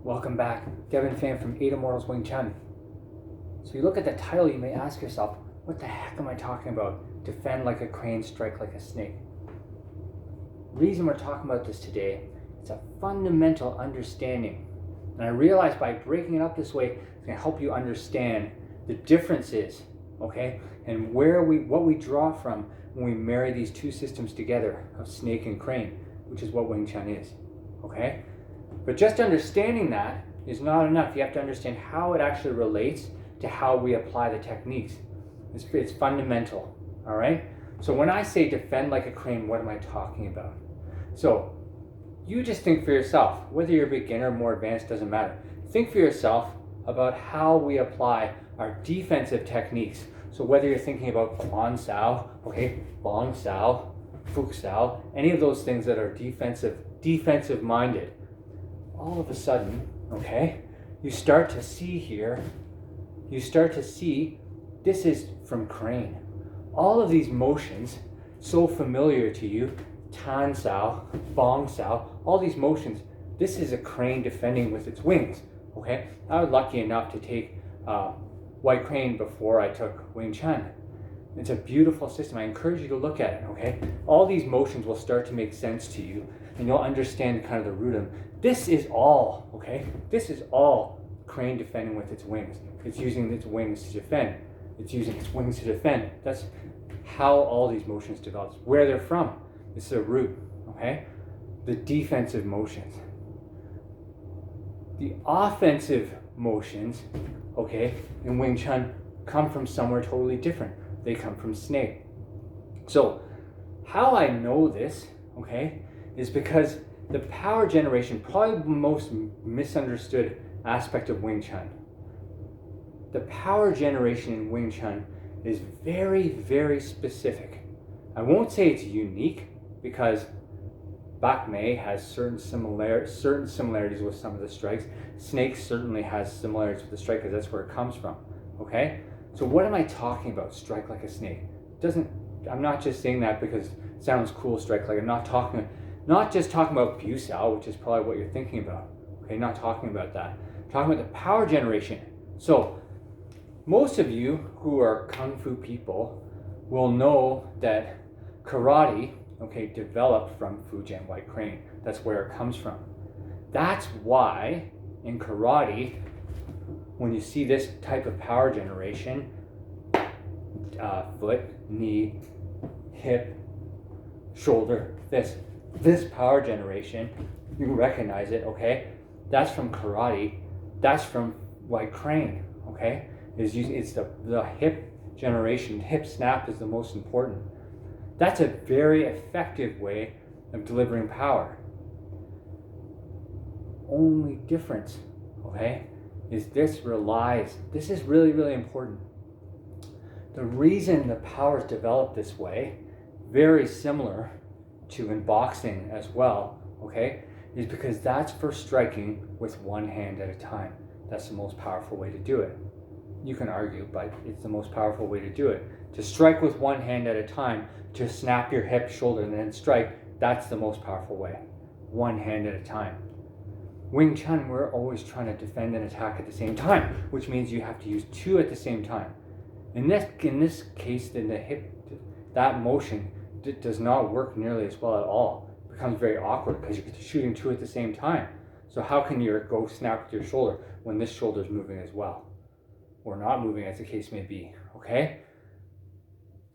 Welcome back, Devin Fan from Eight Immortals Wing Chun. So you look at the title, you may ask yourself, what the heck am I talking about? Defend like a crane, strike like a snake. Reason we're talking about this today, it's a fundamental understanding. And I realize by breaking it up this way, it's gonna help you understand the differences, okay? And what we draw from when we marry these two systems together of snake and crane, which is what Wing Chun is, okay? But just understanding that is not enough. You have to understand how it actually relates to how we apply the techniques. It's fundamental, all right? So when I say defend like a crane, what am I talking about? So you just think for yourself, whether you're a beginner or more advanced, doesn't matter. Think for yourself about how we apply our defensive techniques. So whether you're thinking about Quan Sao, okay, Bong Sao, Fuk Sao, any of those things that are defensive minded, all of a sudden, okay, you start to see this is from crane. All of these motions, so familiar to you, Tan Sao, Bong Sao, all these motions, this is a crane defending with its wings, okay? I was lucky enough to take White Crane before I took Wing Chun. It's a beautiful system. I encourage you to look at it, okay? All these motions will start to make sense to you, and you'll understand kind of the root of them. This is all, okay? This is all crane defending with its wings. It's using its wings to defend. It's using its wings to defend. That's how all these motions develop. Where they're from. It's the root, okay? The defensive motions. The offensive motions, okay, in Wing Chun come from somewhere totally different. They come from snake. So how I know this, okay, is because the power generation, probably the most misunderstood aspect of Wing Chun. The power generation in Wing Chun is very, very specific. I won't say it's unique because Bak Mei has certain similarities with some of the strikes. Snake certainly has similarities with the strike because that's where it comes from, okay? So what am I talking about, strike like a snake? I'm not just saying that because it sounds cool, strike like, I'm not just talking about Bu Sao, which is probably what you're thinking about, okay? Not talking about that. I'm talking about the power generation. So most of you who are Kung Fu people will know that karate, okay, developed from Fujian White Crane. That's where it comes from. That's why in karate, when you see this type of power generation, foot, knee, hip, shoulder, this power generation, you recognize it, okay? That's from karate. That's from White Crane, okay? It's the hip generation. Hip snap is the most important. That's a very effective way of delivering power. Only difference, okay, is this is really, really important. The reason the power is developed this way, very similar to in boxing as well, okay, is because that's for striking with one hand at a time. That's the most powerful way to do it. You can argue, but it's the most powerful way to do it. To strike with one hand at a time, to snap your hip, shoulder, and then strike, that's the most powerful way. One hand at a time. Wing Chun, we're always trying to defend and attack at the same time, which means you have to use two at the same time. In this case, in the hip, that motion does not work nearly as well at all. It becomes very awkward because you're shooting two at the same time. So how can you go snap with your shoulder when this shoulder is moving as well? Or not moving, as the case may be, okay?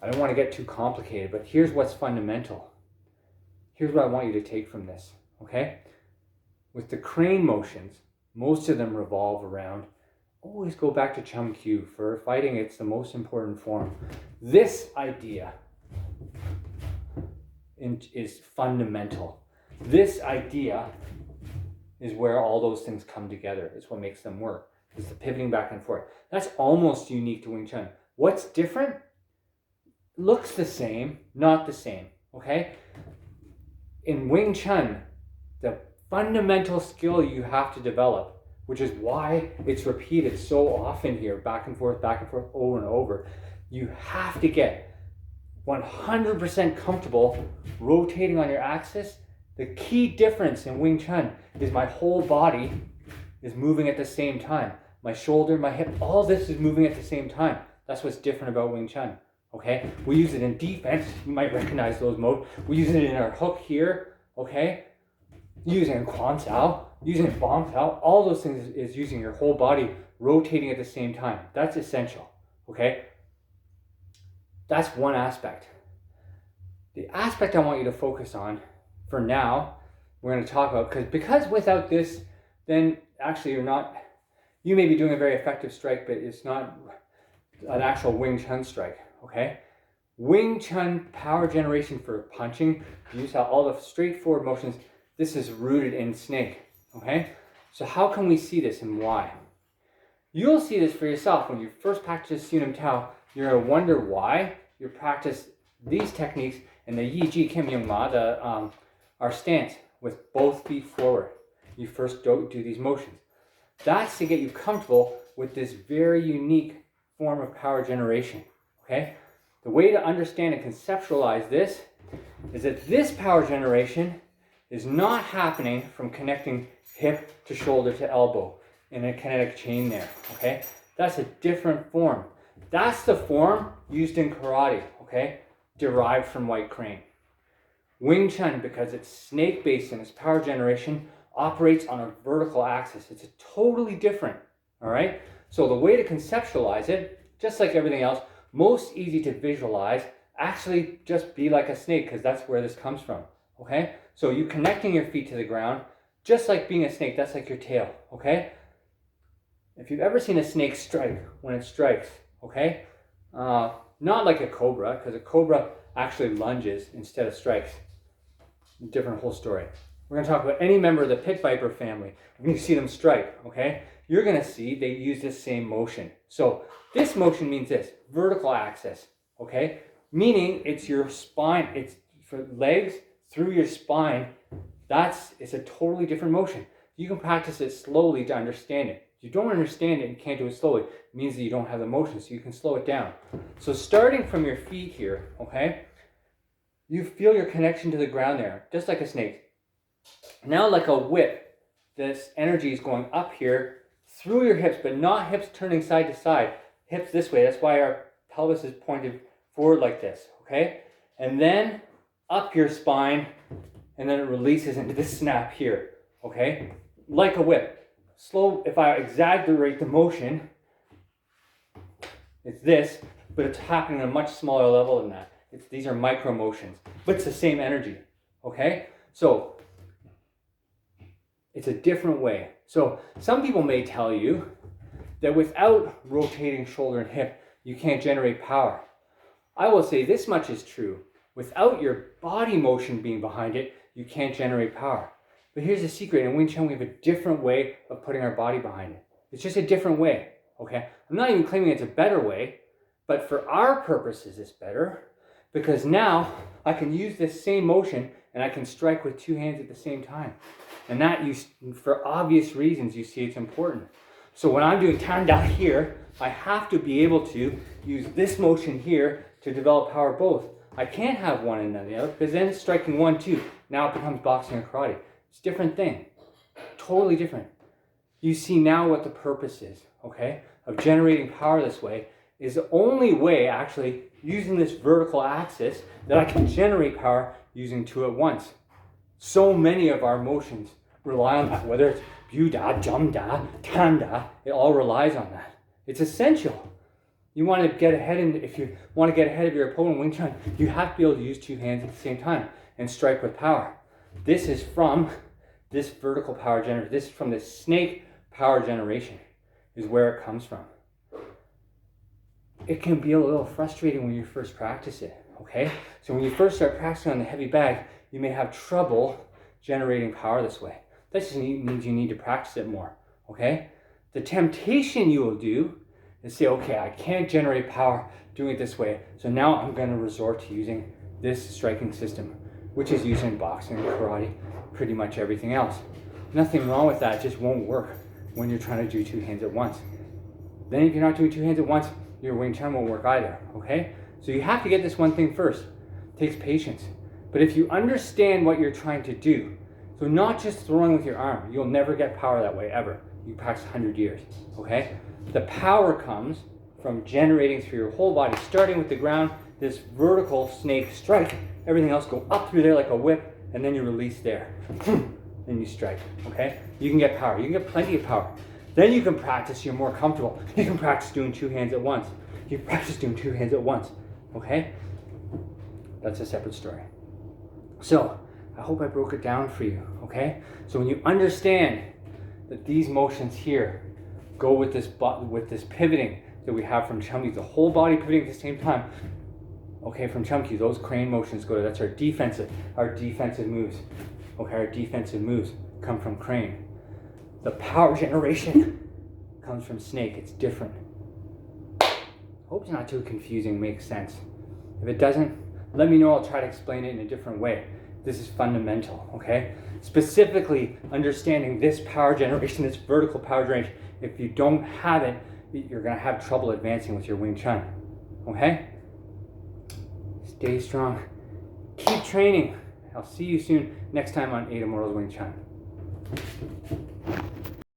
I don't want to get too complicated, but here's what's fundamental. Here's what I want you to take from this, okay? With the crane motions, most of them revolve around, always go back to Chum Kyu. For fighting, it's the most important form. This idea is fundamental. This idea is where all those things come together. It's what makes them work. It's the pivoting back and forth. That's almost unique to Wing Chun. What's different? Looks the same, not the same, okay? In Wing Chun, the fundamental skill you have to develop, which is why it's repeated so often here, back and forth, over and over, you have to get 100% comfortable rotating on your axis. The key difference in Wing Chun is my whole body is moving at the same time. My shoulder, my hip, all this is moving at the same time. That's what's different about Wing Chun. Okay, we use it in defense. You might recognize those modes. We use it in our hook here. Okay, using in Quan Sao, using in Bong Sao. All those things is using your whole body rotating at the same time. That's essential. Okay, that's one aspect. The aspect I want you to focus on for now, we're going to talk about, because without this, then actually you may be doing a very effective strike, but it's not an actual Wing Chun strike. Okay, Wing Chun power generation for punching, use all the straightforward motions. This is rooted in snake. Okay, so how can we see this and why? You'll see this for yourself when you first practice Sunam Tao. You're gonna wonder why you practice these techniques in the Yi Ji Kim Yung Ma, our stance with both feet forward. You first do these motions. That's to get you comfortable with this very unique form of power generation. Okay? The way to understand and conceptualize this is that this power generation is not happening from connecting hip to shoulder to elbow in a kinetic chain there. Okay? That's a different form. That's the form used in karate, okay? Derived from White Crane. Wing Chun, because it's snake-based in its power generation, operates on a vertical axis. It's totally different, all right? So the way to conceptualize it, just like everything else, most easy to visualize, actually just be like a snake, because that's where this comes from, okay? So you connecting your feet to the ground, just like being a snake, that's like your tail, okay? If you've ever seen a snake strike, when it strikes, okay? Not like a cobra, because a cobra actually lunges instead of strikes. Different whole story. We're going to talk about any member of the pit viper family. When you see them strike, okay? You're going to see they use this same motion. So this motion means this, vertical axis, okay? Meaning it's your spine, it's for legs through your spine. It's a totally different motion. You can practice it slowly to understand it. If you don't understand it and can't do it slowly, it means that you don't have the motion, so you can slow it down. So starting from your feet here, okay? You feel your connection to the ground there, just like a snake. Now like a whip, this energy is going up here through your hips, but not hips turning side to side. Hips this way, that's why our pelvis is pointed forward like this, okay? And then up your spine, and then it releases into this snap here, okay? Like a whip. Slow, if I exaggerate the motion, it's this, but it's happening at a much smaller level than that. These are micro motions, but it's the same energy, okay? So, it's a different way. So, some people may tell you that without rotating shoulder and hip, you can't generate power. I will say this much is true. Without your body motion being behind it, you can't generate power. But here's the secret. In Wing Chun, we have a different way of putting our body behind it. It's just a different way, okay? I'm not even claiming it's a better way, but for our purposes, it's better because now I can use this same motion and I can strike with two hands at the same time. And that, for obvious reasons, you see it's important. So when I'm doing Tanda here, I have to be able to use this motion here to develop power both. I can't have one and then the other because then it's striking 1-2. Now it becomes boxing or karate. It's a different thing. Totally different. You see now what the purpose is, okay, of generating power this way is the only way actually using this vertical axis that I can generate power using two at once. So many of our motions rely on that, whether it's Byu-da, Jum-da, Tanda, it all relies on that. It's essential. You want to get ahead, if you want to get ahead of your opponent in Wing Chun, you have to be able to use two hands at the same time and strike with power. This is from this vertical power generation. This is from this snake power generation is where it comes from. It can be a little frustrating when you first practice it, okay? So when you first start practicing on the heavy bag, you may have trouble generating power this way. That just means you need to practice it more, okay? The temptation you will do is say, okay, I can't generate power doing it this way, so now I'm going to resort to using this striking system, which is used in boxing and karate, pretty much everything else. Nothing wrong with that, it just won't work when you're trying to do two hands at once. Then if you're not doing two hands at once, your Wing Chun won't work either, okay? So you have to get this one thing first. It takes patience. But if you understand what you're trying to do, so not just throwing with your arm, you'll never get power that way, ever. You practice 100 years, okay? The power comes from generating through your whole body, starting with the ground, this vertical snake strike, everything else go up through there like a whip, and then you release there. Then you strike, okay? You can get power. You can get plenty of power. Then you can practice, you're more comfortable. You can practice doing 2 hands at once. You can practice doing 2 hands at once, okay? That's a separate story. So, I hope I broke it down for you, okay? So when you understand that these motions here go with this pivoting that we have from Chum Kies, the whole body pivoting at the same time, okay, from Chum Kies, those crane motions go to, that's our defensive moves. Okay, our defensive moves come from crane. The power generation comes from snake. It's different. Hope it's not too confusing, makes sense. If it doesn't, let me know. I'll try to explain it in a different way. This is fundamental, okay? Specifically understanding this power generation, this vertical power generation. If you don't have it, you're gonna have trouble advancing with your Wing Chun, okay? Stay strong. Keep training. I'll see you soon next time on Ada Morrow's Wing Chun.